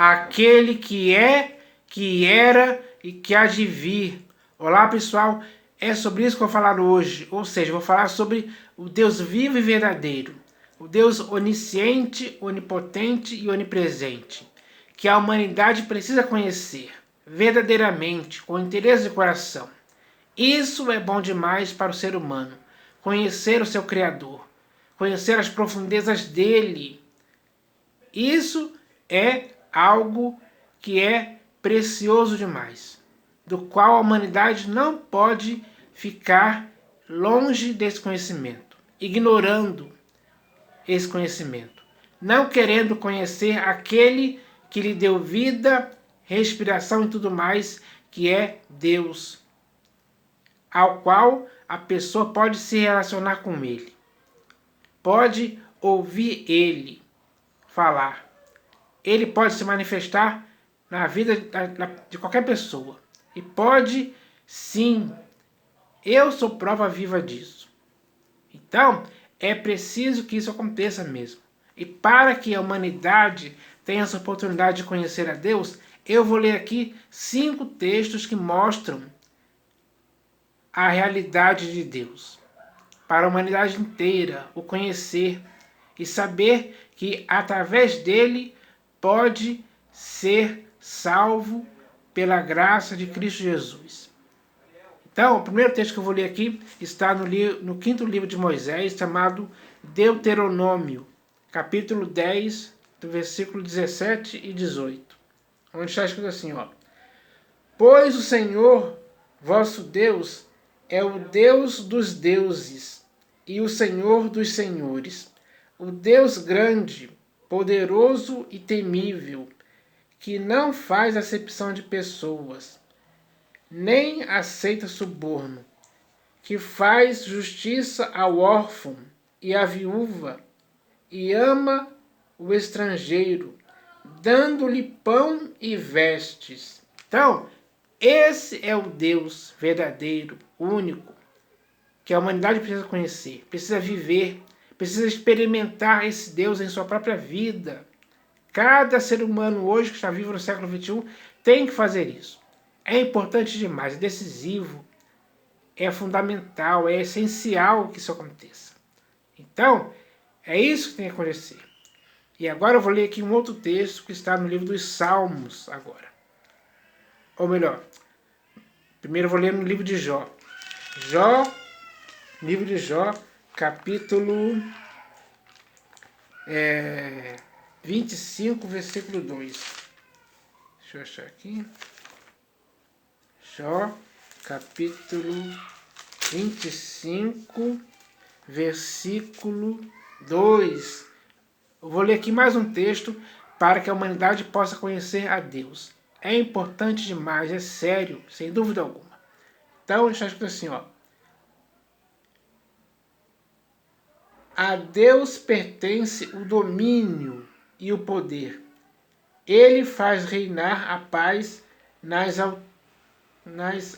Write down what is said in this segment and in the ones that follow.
aquele que é, que era e que há de vir. Olá, pessoal, é sobre isso que eu vou falar hoje. Ou seja, vou falar sobre o Deus vivo e verdadeiro, o Deus onisciente, onipotente e onipresente, que a humanidade precisa conhecer verdadeiramente, com interesse de coração. Isso é bom demais para o ser humano, conhecer o seu Criador, conhecer as profundezas dele. Isso é algo que é precioso demais, do qual a humanidade não pode ficar longe desse conhecimento, ignorando esse conhecimento, não querendo conhecer aquele que lhe deu vida, respiração e tudo mais, que é Deus, ao qual a pessoa pode se relacionar com ele, pode ouvir ele falar, ele pode se manifestar na vida de qualquer pessoa, e pode sim, eu sou prova viva disso. Então, é preciso que isso aconteça mesmo. E para que a humanidade tenha essa oportunidade de conhecer a Deus, eu vou ler aqui 5 textos que mostram a realidade de Deus. Para a humanidade inteira, o conhecer e saber que através dele pode ser salvo pela graça de Cristo Jesus. Então, o primeiro texto que eu vou ler aqui está no 5º livro de Moisés, chamado Deuteronômio, capítulo 10, do versículo 17 e 18, onde está escrito assim, ó: Pois o Senhor, vosso Deus, é o Deus dos deuses e o Senhor dos senhores, o Deus grande, poderoso e temível, que não faz acepção de pessoas, nem aceita suborno, que faz justiça ao órfão e à viúva, e ama o estrangeiro, dando-lhe pão e vestes. Então, esse é o Deus verdadeiro, único, que a humanidade precisa conhecer, precisa viver, precisa experimentar esse Deus em sua própria vida. Cada ser humano hoje que está vivo no século XXI tem que fazer isso. É importante demais, é decisivo, é fundamental, é essencial que isso aconteça. Então, é isso que tem que acontecer. E agora eu vou ler aqui um outro texto que está no livro dos Salmos agora. Ou melhor, primeiro eu vou ler no livro de Jó. Livro de Jó, capítulo 25, versículo 2. Deixa eu achar aqui. Jó, capítulo 25, versículo 2. Eu vou ler aqui mais um texto para que a humanidade possa conhecer a Deus. É importante demais, é sério, sem dúvida alguma. Então, está escrito assim, ó: A Deus pertence o domínio e o poder. Ele faz reinar a paz nas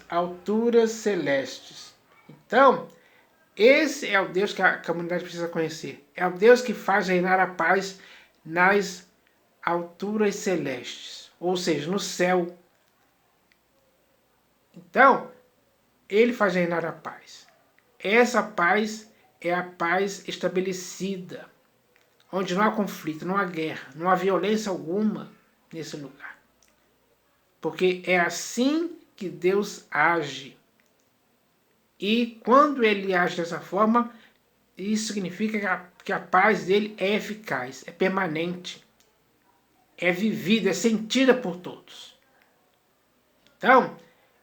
alturas celestes. Então, esse é o Deus que a humanidade precisa conhecer. É o Deus que faz reinar a paz nas alturas celestes, ou seja, no céu. Então, ele faz reinar a paz. Essa paz é a paz estabelecida, onde não há conflito, não há guerra, não há violência alguma nesse lugar. Porque é assim que Deus age. E quando ele age dessa forma, isso significa que a paz dele é eficaz, é permanente, é vivida, é sentida por todos. Então,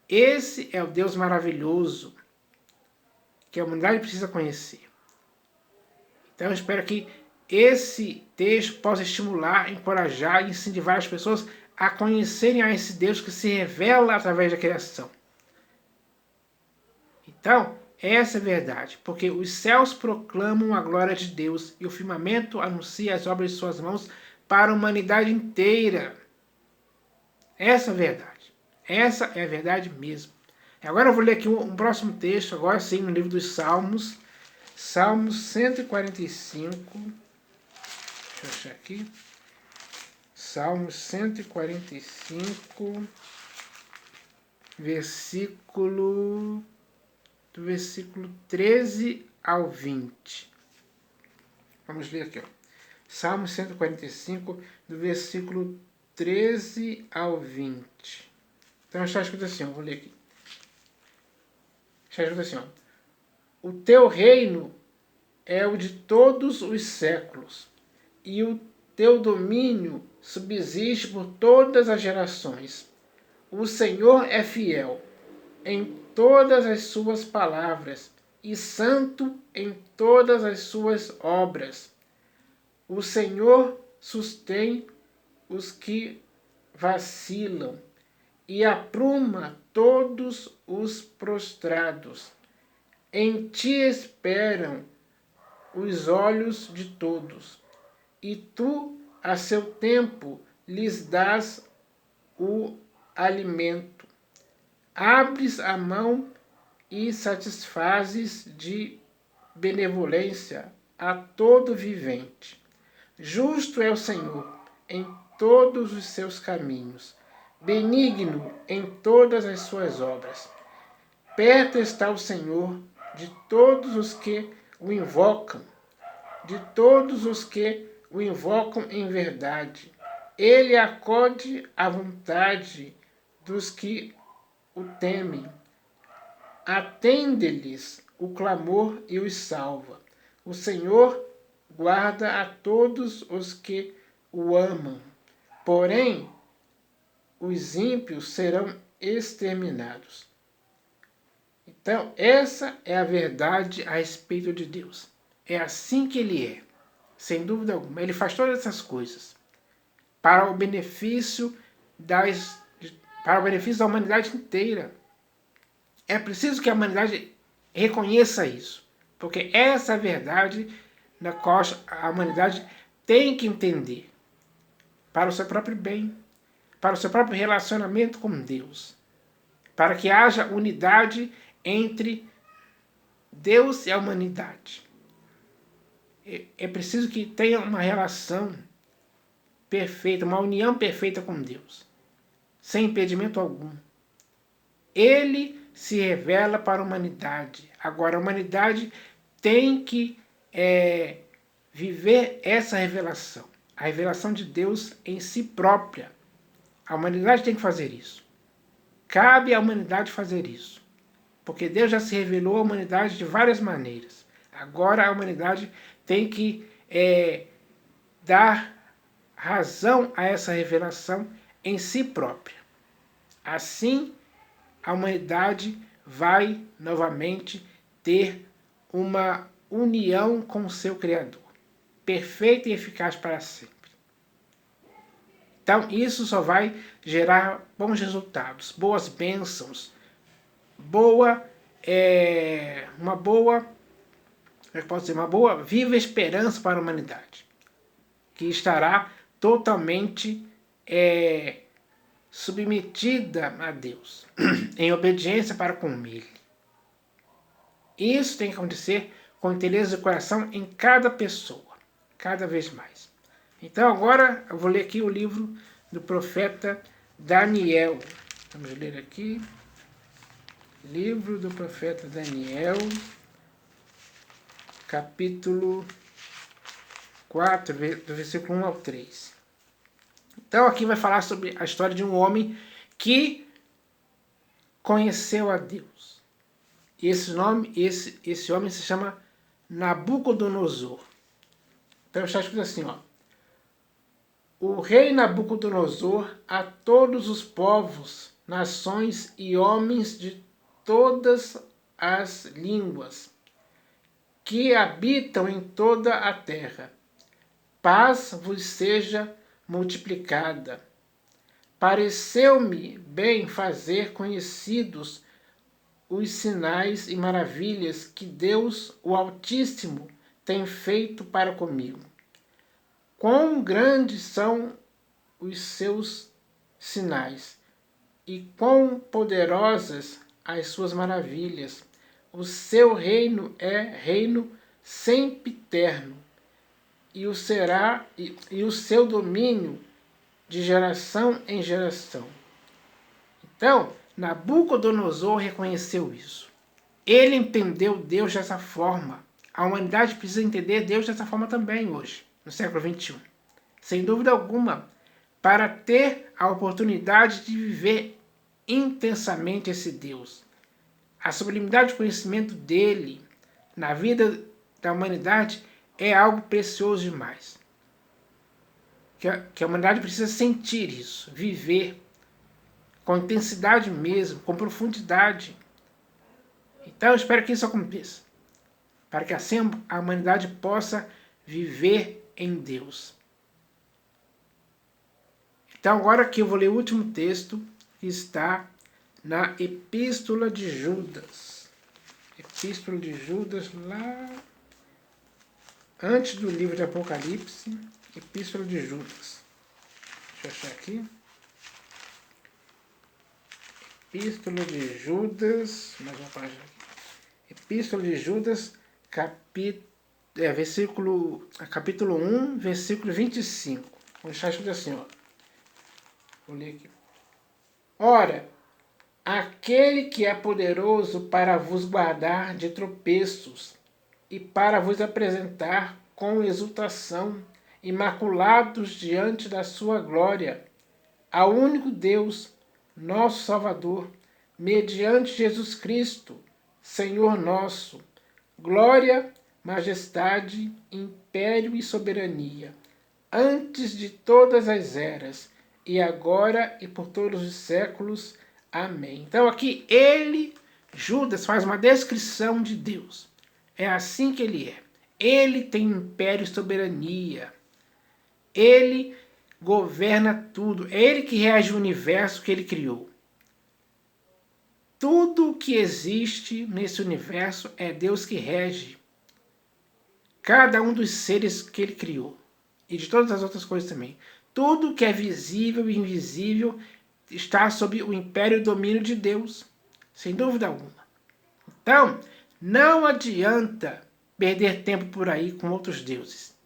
esse é o Deus maravilhoso que a humanidade precisa conhecer. Então, eu espero que esse texto possa estimular, encorajar e incentivar as pessoas a conhecerem a esse Deus que se revela através da criação. Então, essa é a verdade, porque os céus proclamam a glória de Deus e o firmamento anuncia as obras de suas mãos para a humanidade inteira. Essa é a verdade. Essa é a verdade mesmo. Agora eu vou ler aqui um próximo texto, agora sim, no livro dos Salmos. Salmos 145. Deixa eu achar aqui. Salmo 145, do versículo 13 ao 20. Vamos ler aqui, ó. Salmo 145, do versículo 13 ao 20. Então está escrito assim, vou ler aqui. Está escrito assim, ó. O teu reino é o de todos os séculos, e o teu domínio subsiste por todas as gerações. O Senhor é fiel em todas as suas palavras e santo em todas as suas obras. O Senhor sustém os que vacilam e apruma todos os prostrados. Em ti esperam os olhos de todos, e tu, a seu tempo, lhes dás o alimento. Abres a mão e satisfazes de benevolência a todo vivente. Justo é o Senhor em todos os seus caminhos, benigno em todas as suas obras. Perto está o Senhor de todos os que o invocam, de todos os que o invocam em verdade. Ele acode à vontade dos que o temem. Atende-lhes o clamor e os salva. O Senhor guarda a todos os que o amam. Porém, os ímpios serão exterminados. Então, essa é a verdade a respeito de Deus. É assim que Ele é, sem dúvida alguma. Ele faz todas essas coisas para o benefício da humanidade inteira. É preciso que a humanidade reconheça isso, porque essa é a verdade na qual a humanidade tem que entender para o seu próprio bem, para o seu próprio relacionamento com Deus, para que haja unidade entre Deus e a humanidade. É preciso que tenha uma relação perfeita, uma união perfeita com Deus, sem impedimento algum. Ele se revela para a humanidade. Agora, a humanidade tem que viver essa revelação, a revelação de Deus em si própria. A humanidade tem que fazer isso. Cabe à humanidade fazer isso. Porque Deus já se revelou à humanidade de várias maneiras. Agora a humanidade tem que dar razão a essa revelação em si própria. Assim, a humanidade vai novamente ter uma união com o seu Criador, perfeita e eficaz para sempre. Então, isso só vai gerar bons resultados, boas bênçãos, uma boa viva esperança para a humanidade, que estará totalmente submetida a Deus, em obediência para com Ele. Isso tem que acontecer com interesse de coração em cada pessoa, cada vez mais. Então agora eu vou ler aqui o livro do profeta Daniel. Vamos ler aqui. Livro do profeta Daniel, capítulo 4, do versículo 1 ao 3. Então aqui vai falar sobre a história de um homem que conheceu a Deus. Esse homem se chama Nabucodonosor. Então está escrito assim, ó. O rei Nabucodonosor a todos os povos, nações e homens de todas as línguas que habitam em toda a terra. Paz vos seja multiplicada. Pareceu-me bem fazer conhecidos os sinais e maravilhas que Deus, o Altíssimo, tem feito para comigo. Quão grandes são os seus sinais e quão poderosas as suas maravilhas. O seu reino é reino sempiterno, e o seu domínio de geração em geração. Então, Nabucodonosor reconheceu isso. Ele entendeu Deus dessa forma. A humanidade precisa entender Deus dessa forma também hoje, no século XXI. Sem dúvida alguma, para ter a oportunidade de viver intensamente esse Deus. A sublimidade do conhecimento dele na vida da humanidade é algo precioso demais. Que a humanidade precisa sentir isso, viver com intensidade mesmo, com profundidade. Então eu espero que isso aconteça, para que assim a humanidade possa viver em Deus. Então agora aqui eu vou ler o último texto, que está na Epístola de Judas. Epístola de Judas, lá antes do livro de Apocalipse. Epístola de Judas. Deixa eu achar aqui. Epístola de Judas, mais uma página aqui. Epístola de Judas, capítulo 1, versículo 25. Vou deixar escrito assim, ó. Vou ler aqui. Ora, aquele que é poderoso para vos guardar de tropeços e para vos apresentar com exultação, imaculados diante da sua glória, ao único Deus, nosso Salvador, mediante Jesus Cristo, Senhor nosso, glória, majestade, império e soberania, antes de todas as eras, e agora e por todos os séculos. Amém. Então aqui Judas, faz uma descrição de Deus. É assim que ele é. Ele tem império e soberania. Ele governa tudo. É ele que rege o universo que ele criou. Tudo que existe nesse universo é Deus que rege. Cada um dos seres que ele criou. E de todas as outras coisas também. Tudo que é visível e invisível está sob o império e domínio de Deus. Sem dúvida alguma. Então, não adianta perder tempo por aí com outros deuses.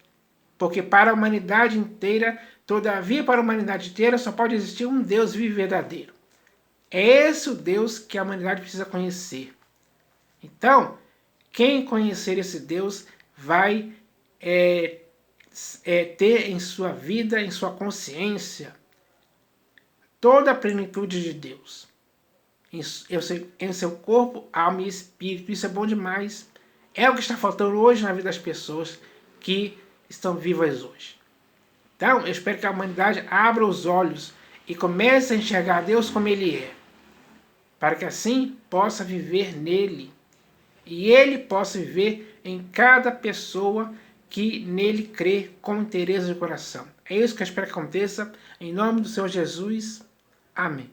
Porque para a humanidade inteira, todavia para a humanidade inteira, só pode existir um Deus vivo e verdadeiro. É esse o Deus que a humanidade precisa conhecer. Então, quem conhecer esse Deus vai ter em sua vida, em sua consciência, toda a plenitude de Deus. Em seu corpo, alma e espírito. Isso é bom demais. É o que está faltando hoje na vida das pessoas que estão vivas hoje. Então, eu espero que a humanidade abra os olhos e comece a enxergar Deus como Ele é, para que assim possa viver nele e Ele possa viver em cada pessoa que nele crê com interesse de coração. É isso que eu espero que aconteça, em nome do Senhor Jesus. Amém.